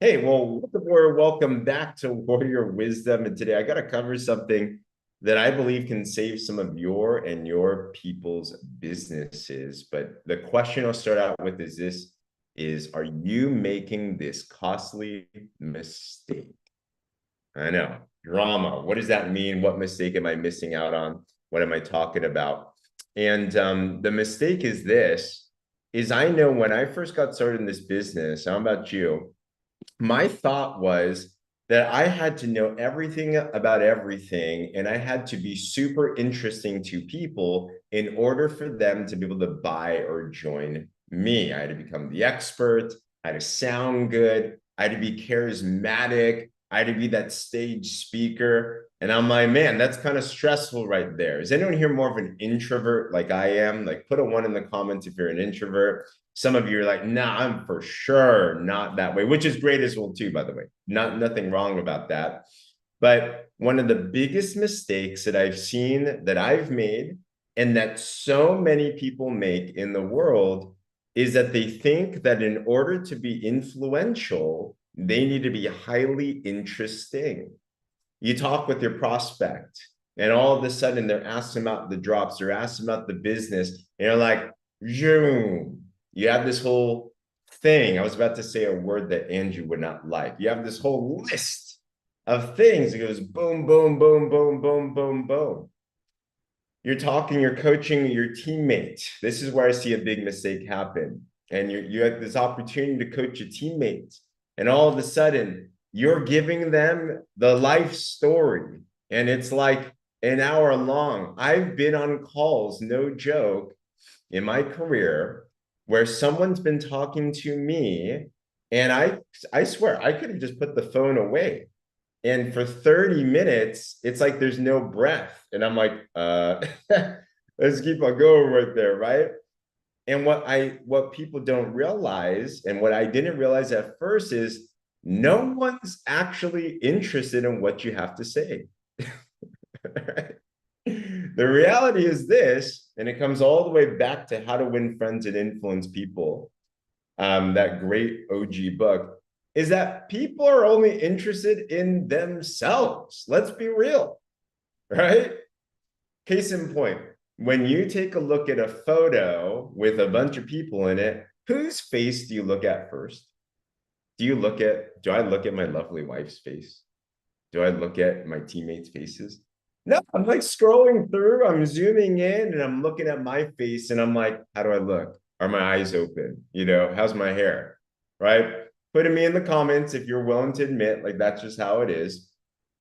Hey, well, welcome back to Warrior Wisdom. And today I got to cover something that I believe can save some of your people's businesses. But the question I'll start out with is this are you making this costly mistake? I know, drama. What does that mean? What mistake am I missing out on? What am I talking about? And the mistake is this, is I know when I first got started in this business, how about you? My thought was that I had to know everything about everything and I had to be super interesting to people in order for them to be able to buy or join me. I had to become the expert. I had to sound good. I had to be charismatic. I had to be that stage speaker. And I'm like, man, that's kind of stressful right there. Is anyone here more of an introvert like I am? Like, put a one in the comments if you're an introvert. Some of you are like, nah, I'm for sure not that way, which is great as well, too, by the way. Nothing wrong about that. But one of the biggest mistakes that I've seen that I've made and that so many people make in the world is that they think that in order to be influential, they need to be highly interesting. You talk with your prospect, and all of a sudden they're asking about the drops, they're asking about the business, and you're like, zoom. You have this whole thing. I was about to say a word that Andrew would not like. You have this whole list of things. It goes boom, boom, boom, boom, boom, boom, boom. You're talking, you're coaching your teammates. This is where I see a big mistake happen. And you have this opportunity to coach your teammates. And all of a sudden, you're giving them the life story. And it's like an hour long. I've been on calls, no joke, in my career where someone's been talking to me. And I swear, I could have just put the phone away. And for 30 minutes, it's like there's no breath. And I'm like, let's keep on going right there, right? And what people don't realize, and what I didn't realize at first is no one's actually interested in what you have to say. The reality is this, and it comes all the way back to How to Win Friends and Influence People, that great OG book, is that people are only interested in themselves. Let's be real, right? Case in point, when you take a look at a photo with a bunch of people in it, whose face do you look at first? Do I look at my lovely wife's face? Do I look at my teammates' faces? No, I'm like scrolling through, I'm zooming in and I'm looking at my face and I'm like, how do I look? Are my eyes open? How's my hair? Right? Put me in the comments if you're willing to admit, like, that's just how it is.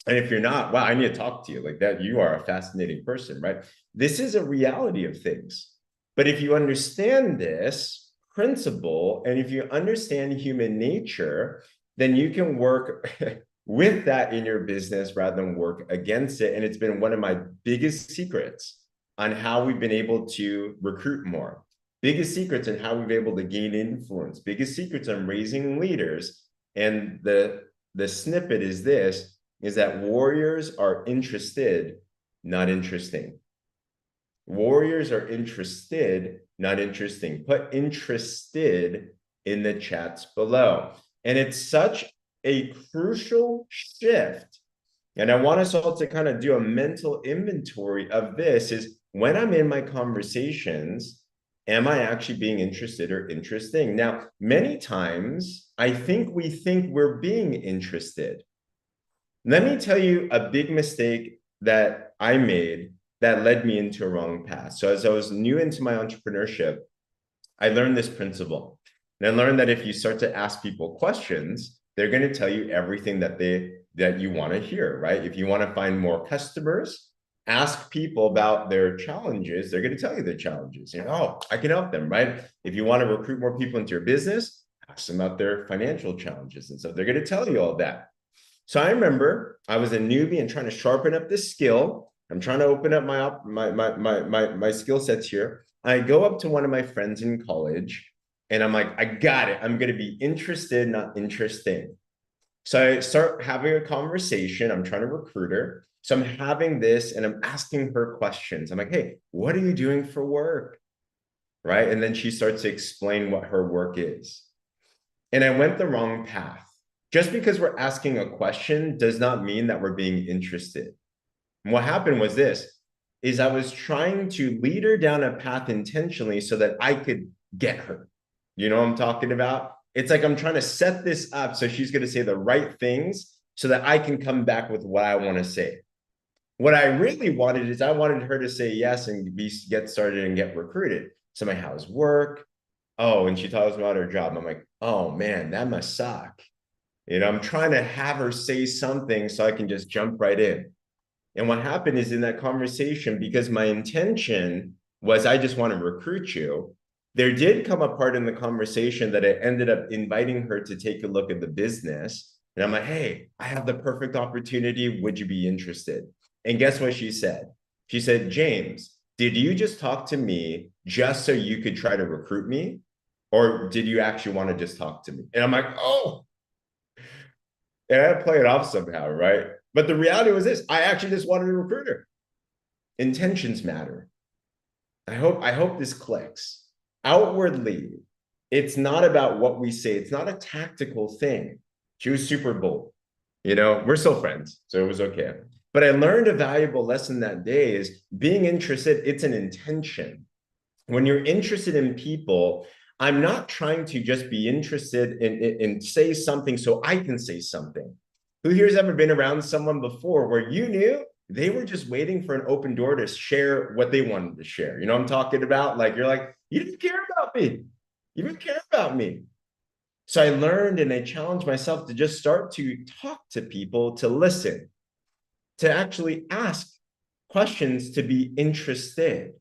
And if you're not, well, I need to talk to you like that. You are a fascinating person, right? This is a reality of things. But if you understand this principle and if you understand human nature, then you can work with that in your business rather than work against it. And it's been one of my biggest secrets on how we've been able to recruit more, biggest secrets on how we've been able to gain influence, biggest secrets on raising leaders. And the snippet is this, is that warriors are interested, not interesting. Warriors are interested, not interesting. Put interested in the chats below. And it's such a crucial shift. And I want us all to kind of do a mental inventory of this is when I'm in my conversations, am I actually being interested or interesting? Now, many times I think we think we're being interested. Let me tell you a big mistake that I made that led me into a wrong path. So as I was new into my entrepreneurship, I learned this principle. And I learned that if you start to ask people questions, they're going to tell you everything that you want to hear, right? If you want to find more customers, ask people about their challenges. They're going to tell you their challenges. Oh, I can help them, right? If you want to recruit more people into your business, ask them about their financial challenges. And so they're going to tell you all that. So I remember I was a newbie and trying to sharpen up this skill. I'm trying to open up my skill sets here. I go up to one of my friends in college and I'm like, I got it. I'm going to be interested, not interesting. So I start having a conversation. I'm trying to recruit her. So I'm having this and I'm asking her questions. I'm like, hey, what are you doing for work? Right. And then she starts to explain what her work is. And I went the wrong path. Just because we're asking a question does not mean that we're being interested. And what happened was this, is I was trying to lead her down a path intentionally so that I could get her. You know what I'm talking about? It's like I'm trying to set this up so she's going to say the right things so that I can come back with what I want to say. What I really wanted is I wanted her to say yes and get started and get recruited. So my how's work? Oh, and she tells me about her job. I'm like, oh man, that must suck. You know, I'm trying to have her say something so I can just jump right in. And what happened is in that conversation, because my intention was I just want to recruit you, there did come a part in the conversation that I ended up inviting her to take a look at the business. And I'm like, hey, I have the perfect opportunity. Would you be interested? And guess what she said? She said, James, did you just talk to me just so you could try to recruit me? Or did you actually want to just talk to me? And I'm like, oh, and I had to play it off somehow, right? But the reality was this, I actually just wanted a recruiter. Intentions matter. I hope this clicks. Outwardly, it's not about what we say. It's not a tactical thing. She was super bold. You know, we're still friends, so it was okay. But I learned a valuable lesson that day is being interested, it's an intention. When you're interested in people, I'm not trying to just be interested in say something so I can say something. Who here's ever been around someone before where you knew they were just waiting for an open door to share what they wanted to share? You know what I'm talking about? Like, you're like, you didn't care about me. You didn't care about me. So I learned and I challenged myself to just start to talk to people, to listen, to actually ask questions, to be interested.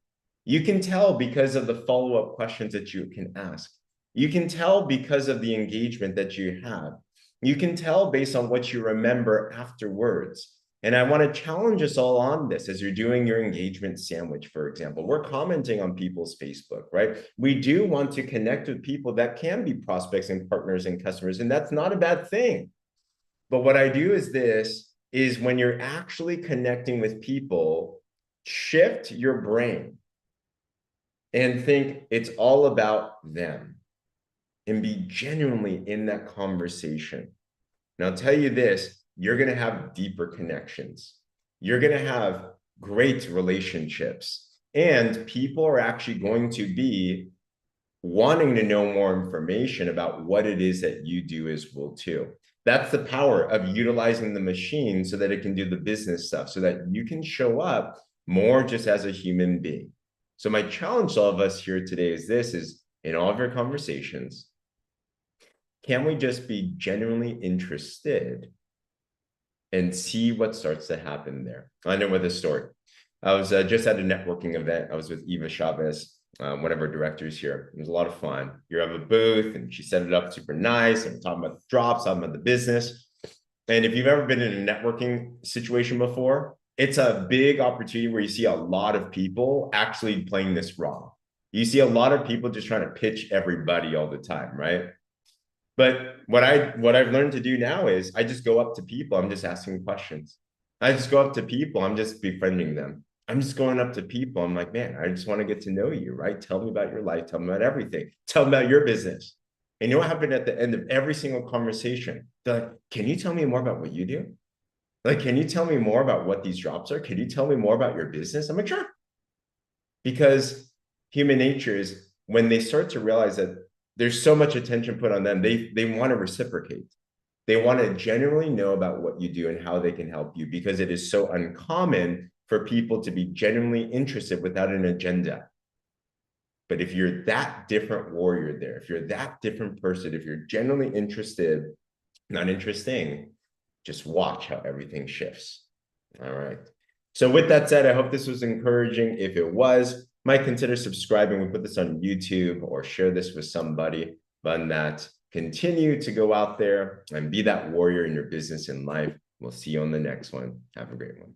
You can tell because of the follow-up questions that you can ask. You can tell because of the engagement that you have. You can tell based on what you remember afterwards. And I want to challenge us all on this as you're doing your engagement sandwich, for example. We're commenting on people's Facebook, right? We do want to connect with people that can be prospects and partners and customers, and that's not a bad thing. But what I do is this, is when you're actually connecting with people, shift your brain and think it's all about them and be genuinely in that conversation. And I'll tell you this, you're going to have deeper connections. You're going to have great relationships, and people are actually going to be wanting to know more information about what it is that you do as well too. That's the power of utilizing the machine so that it can do the business stuff, so that you can show up more just as a human being. So my challenge to all of us here today is this, is in all of your conversations, can we just be genuinely interested and see what starts to happen there? I know with a story. I was just at a networking event. I was with Eva Chavez, one of our directors here. It was a lot of fun. You have a booth and she set it up super nice. And we're talking about the drops, talking about the business. And if you've ever been in a networking situation before, it's a big opportunity where you see a lot of people actually playing this wrong. You see a lot of people just trying to pitch everybody all the time, right? But what I've learned to do now is I just go up to people. I'm just asking questions. I just go up to people. I'm just befriending them. I'm just going up to people. I'm like, man, I just want to get to know you, right? Tell me about your life. Tell me about everything. Tell me about your business. And you know what happened at the end of every single conversation? They're like, can you tell me more about what you do? Like, can you tell me more about what these drops are? Can you tell me more about your business? I'm like, sure. Because human nature is when they start to realize that there's so much attention put on them, they want to reciprocate. They want to genuinely know about what you do and how they can help you, because it is so uncommon for people to be genuinely interested without an agenda. But if you're that different warrior there, if you're that different person, if you're genuinely interested, not interesting, just watch how everything shifts. All right. So with that said, I hope this was encouraging. If it was, might consider subscribing. We put this on YouTube, or share this with somebody. But that, continue to go out there and be that warrior in your business and life. We'll see you on the next one. Have a great one.